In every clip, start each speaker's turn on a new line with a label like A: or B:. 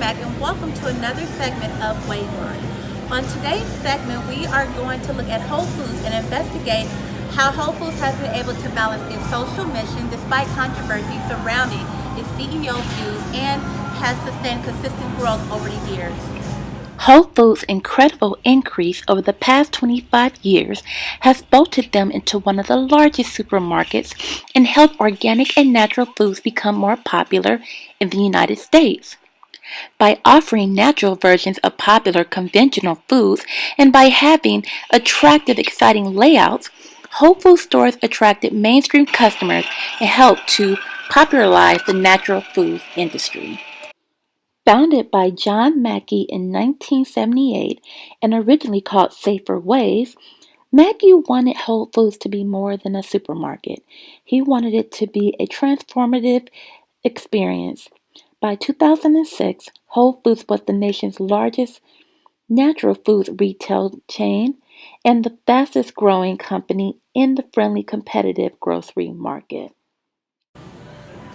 A: Mack, and welcome to another segment of Waveline. On today's segment, we are going to look at Whole Foods and investigate how Whole Foods has been able to balance its social mission despite controversy surrounding its CEO views and has sustained consistent growth over the years. Whole Foods' incredible increase over the past 25 years has bolted them into one of the largest supermarkets and helped organic and natural foods become more popular in the United States. By offering natural versions of popular conventional foods and by having attractive, exciting layouts, Whole Foods stores attracted mainstream customers and helped to popularize the natural foods industry. Founded by John Mackey in 1978 and originally called Safer Ways, Mackey wanted Whole Foods to be more than a supermarket. He wanted it to be a transformative experience. By 2006, Whole Foods was the nation's largest natural foods retail chain and the fastest growing company in the friendly competitive grocery market.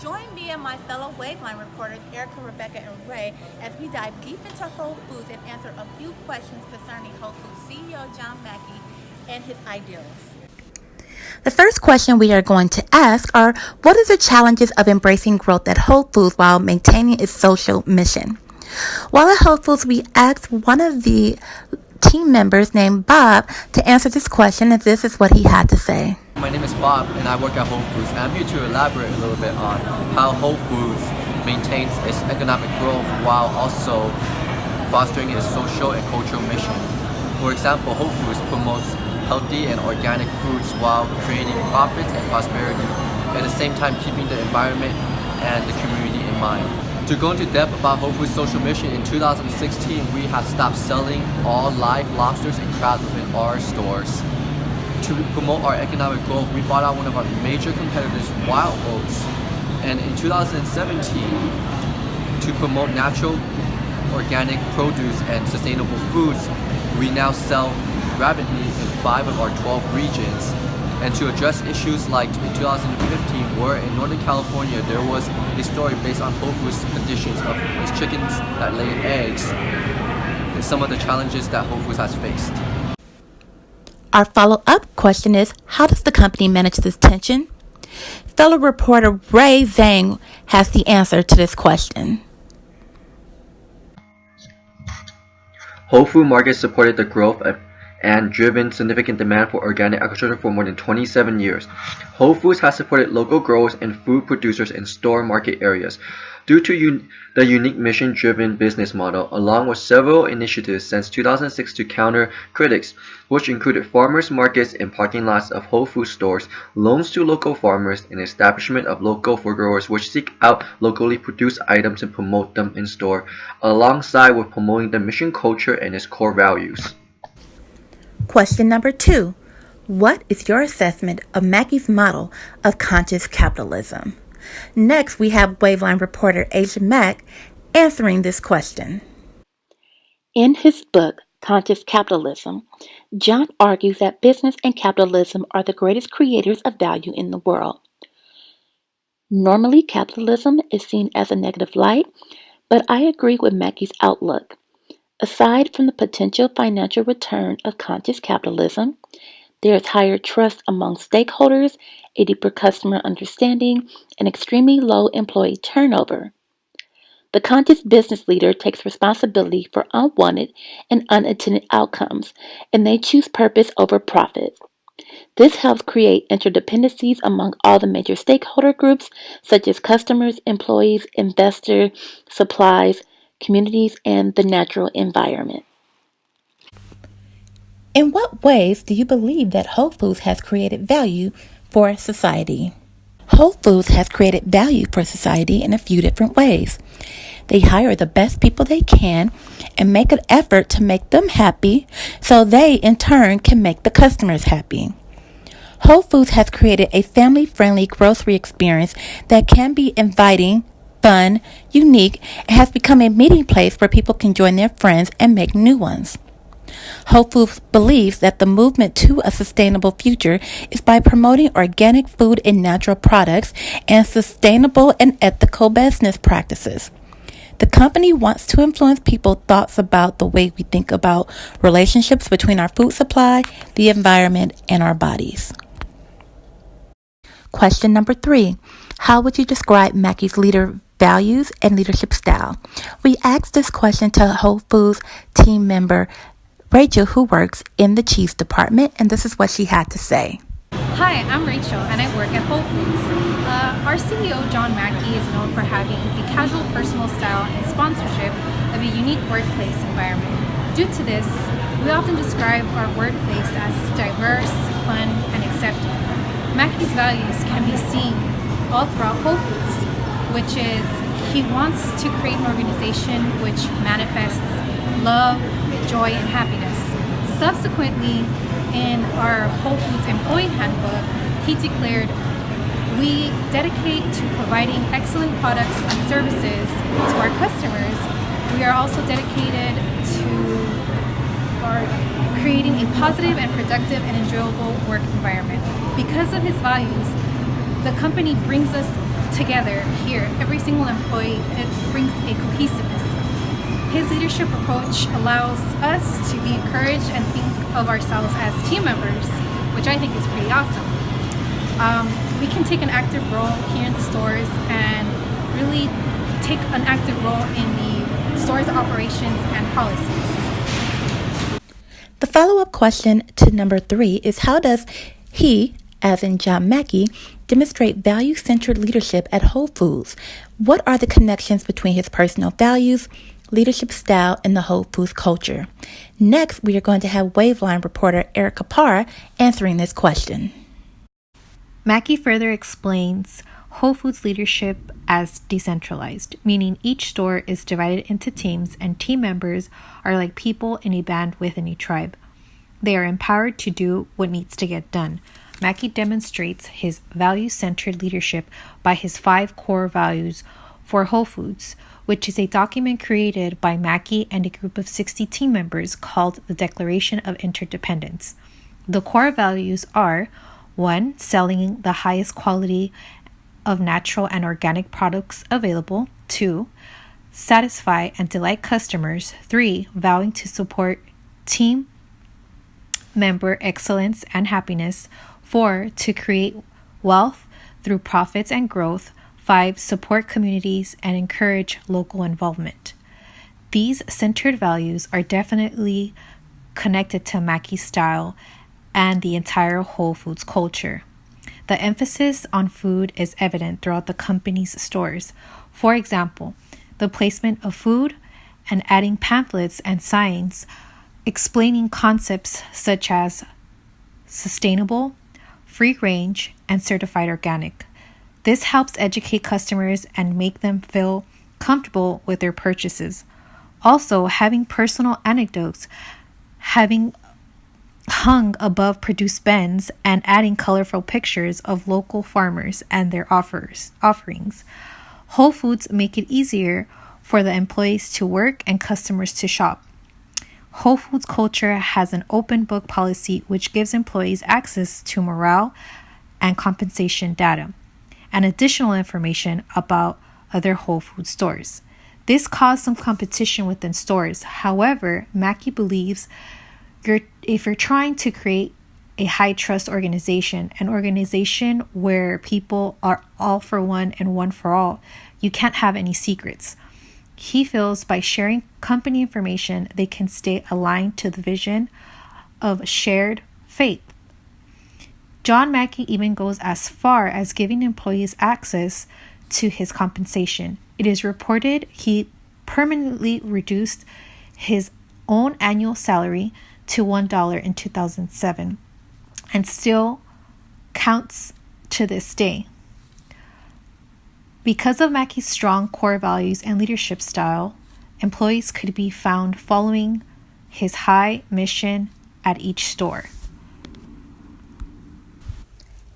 A: Join me and my fellow Waveline reporters, Erica, Rebecca, and Ray, as we dive deep into Whole Foods and answer a few questions concerning Whole Foods CEO John Mackey and his ideals. The first question we are going to ask are, what are the challenges of embracing growth at Whole Foods while maintaining its social mission? While at Whole Foods, we asked one of the team members named Bob to answer this question, and this is what he had to say.
B: My name is Bob, and I work at Whole Foods. And I'm here to elaborate a little bit on how Whole Foods maintains its economic growth while also fostering its social and cultural mission. For example, Whole Foods promotes healthy and organic foods while creating profits and prosperity, at the same time keeping the environment and the community in mind. To go into depth about Whole Foods' social mission, in 2016 we had stopped selling all live lobsters and crabs within our stores. To promote our economic growth, we bought out one of our major competitors, Wild Oats. And in 2017, to promote natural, organic produce and sustainable foods, we now sell rabbit meat in 5 of our 12 regions. And to address issues like in 2015, where in Northern California there was a story based on Whole Foods conditions of its chickens that lay eggs, and some of the challenges that Whole Foods has faced.
A: Our follow-up question is, how does the company manage this tension? Fellow reporter Ray Zhang has the answer to this question.
B: Whole Food Market supported the growth of and driven significant demand for organic agriculture for more than 27 years. Whole Foods has supported local growers and food producers in store market areas. Due to the unique mission-driven business model, along with several initiatives since 2006 to counter critics, which included farmers markets and parking lots of Whole Foods stores, loans to local farmers, and establishment of local food growers which seek out locally produced items and promote them in store, alongside with promoting the mission culture and its core values.
A: Question number 2. What is your assessment of Mackey's model of conscious capitalism? Next, we have Waveline reporter Asia Mack answering this question. In his book, Conscious Capitalism, John argues that business and capitalism are the greatest creators of value in the world. Normally, capitalism is seen as a negative light, but I agree with Mackey's outlook. Aside from the potential financial return of conscious capitalism, there is higher trust among stakeholders, a deeper customer understanding, and extremely low employee turnover. The conscious business leader takes responsibility for unwanted and unintended outcomes, and they choose purpose over profit. This helps create interdependencies among all the major stakeholder groups, such as customers, employees, investors, supplies, communities, and the natural environment. In what ways do you believe that Whole Foods has created value for society? Whole Foods has created value for society in a few different ways. They hire the best people they can and make an effort to make them happy so they, in turn, can make the customers happy. Whole Foods has created a family-friendly grocery experience that can be inviting, fun, unique, and has become a meeting place where people can join their friends and make new ones. Whole Foods believes that the movement to a sustainable future is by promoting organic food and natural products and sustainable and ethical business practices. The company wants to influence people's thoughts about the way we think about relationships between our food supply, the environment, and our bodies. Question number 3. How would you describe Mackey's leader values and leadership style? We asked this question to Whole Foods team member Rachel, who works in the cheese department, and this is what she had to say.
C: Hi, I'm Rachel and I work at Whole Foods. Our CEO, John Mackey, is known for having a casual personal style and sponsorship of a unique workplace environment. Due to this, we often describe our workplace as diverse, fun, and accepting. Mackey's values can be seen all throughout Whole Foods, which is he wants to create an organization which manifests love, joy, and happiness. Subsequently, in our Whole Foods employee handbook, he declared, we dedicate to providing excellent products and services to our customers. We are also dedicated to creating a positive and productive and enjoyable work environment. Because of his values, the company brings us together here. Every single employee, it brings a cohesiveness. His leadership approach allows us to be encouraged and think of ourselves as team members, which I think is pretty awesome. We can take an active role here in the stores and really take an active role in the store's operations and policies.
A: The follow-up question to number 3 is, how does he, as in John Mackey, demonstrate value-centered leadership at Whole Foods? What are the connections between his personal values, leadership style, and the Whole Foods culture? Next, we are going to have Waveline reporter Erica Parra answering this question.
C: Mackey further explains Whole Foods leadership as decentralized, meaning each store is divided into teams and team members are like people in a band within a tribe. They are empowered to do what needs to get done. Mackey demonstrates his value-centered leadership by his 5 core values for Whole Foods, which is a document created by Mackey and a group of 60 team members called the Declaration of Interdependence. The core values are: 1. Selling the highest quality of natural and organic products available. 2. Satisfy and delight customers. 3. Vowing to support team member excellence and happiness. 4. To create wealth through profits and growth. 5. Support communities and encourage local involvement. These centered values are definitely connected to Mackey's style and the entire Whole Foods culture. The emphasis on food is evident throughout the company's stores. For example, the placement of food and adding pamphlets and signs explaining concepts such as sustainable, free range, and certified organic. This helps educate customers and make them feel comfortable with their purchases. Also, having personal anecdotes, having hung above produce bins, and adding colorful pictures of local farmers and their offerings. Whole Foods make it easier for the employees to work and customers to shop. Whole Foods culture has an open book policy which gives employees access to morale and compensation data and additional information about other Whole Foods stores. This caused some competition within stores. However, Mackey believes if you're trying to create a high trust organization, an organization where people are all for one and one for all, you can't have any secrets. He feels by sharing company information, they can stay aligned to the vision of shared faith. John Mackey even goes as far as giving employees access to his compensation. It is reported he permanently reduced his own annual salary to $1 in 2007 and still counts to this day. Because of Mackey's strong core values and leadership style, employees could be found following his high mission at each store.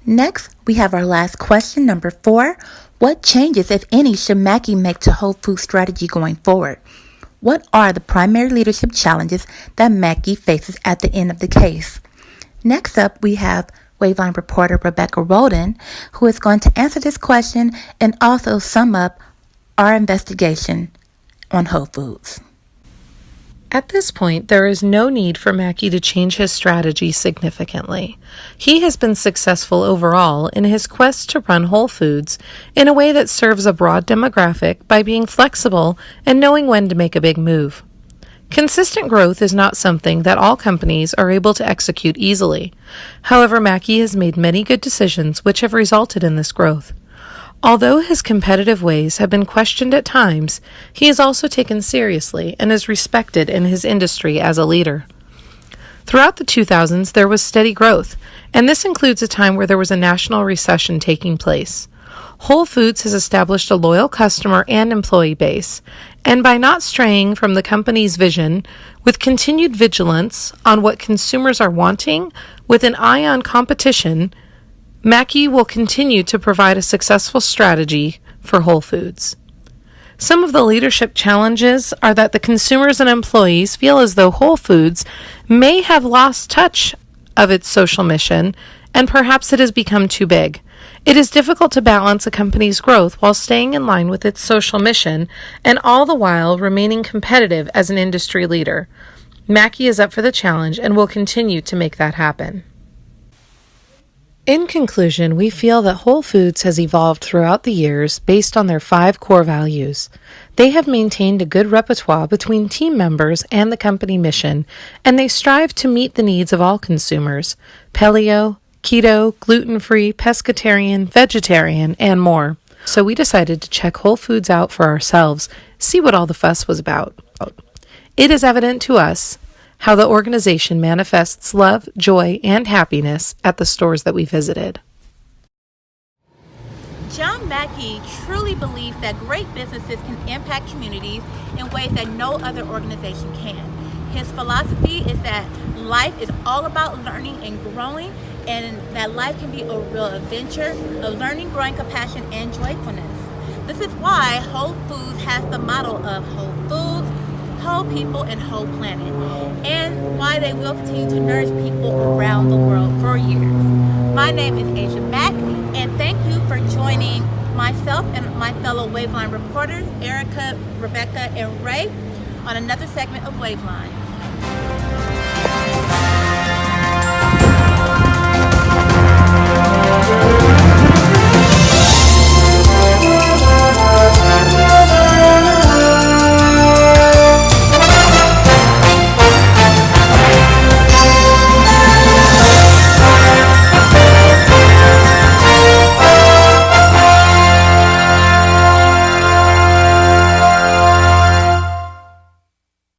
A: Next, we have our last question, number 4. What changes, if any, should Mackey make to Whole Foods strategy going forward? What are the primary leadership challenges that Mackey faces at the end of the case? Next up, we have Waveline reporter Rebecca Roden, who is going to answer this question and also sum up our investigation on Whole Foods.
D: At this point, there is no need for Mackie to change his strategy significantly. He has been successful overall in his quest to run Whole Foods in a way that serves a broad demographic by being flexible and knowing when to make a big move. Consistent growth is not something that all companies are able to execute easily. However, Mackie has made many good decisions which have resulted in this growth. Although his competitive ways have been questioned at times, he is also taken seriously and is respected in his industry as a leader. Throughout the 2000s, there was steady growth, and this includes a time where there was a national recession taking place. Whole Foods has established a loyal customer and employee base, and by not straying from the company's vision, with continued vigilance on what consumers are wanting, with an eye on competition, Mackie will continue to provide a successful strategy for Whole Foods. Some of the leadership challenges are that the consumers and employees feel as though Whole Foods may have lost touch of its social mission, and perhaps it has become too big. It is difficult to balance a company's growth while staying in line with its social mission and all the while remaining competitive as an industry leader. Mackie is up for the challenge and will continue to make that happen. In conclusion, we feel that Whole Foods has evolved throughout the years based on their 5 core values. They have maintained a good repertoire between team members and the company mission, and they strive to meet the needs of all consumers: paleo, keto, gluten-free, pescatarian, vegetarian, and more. So we decided to check Whole Foods out for ourselves, see what all the fuss was about. It is evident to us how the organization manifests love, joy, and happiness at the stores that we visited.
A: John Mackie truly believes that great businesses can impact communities in ways that no other organization can. His philosophy is that life is all about learning and growing, and that life can be a real adventure of learning, growing, compassion, and joyfulness. This is why Whole Foods has the motto of Whole Foods, Whole People, and Whole Planet, and why they will continue to nourish people around the world for years. My name is Asia Mack, and thank you for joining myself and my fellow Waveline reporters, Erica, Rebecca, and Ray, on another segment of Waveline.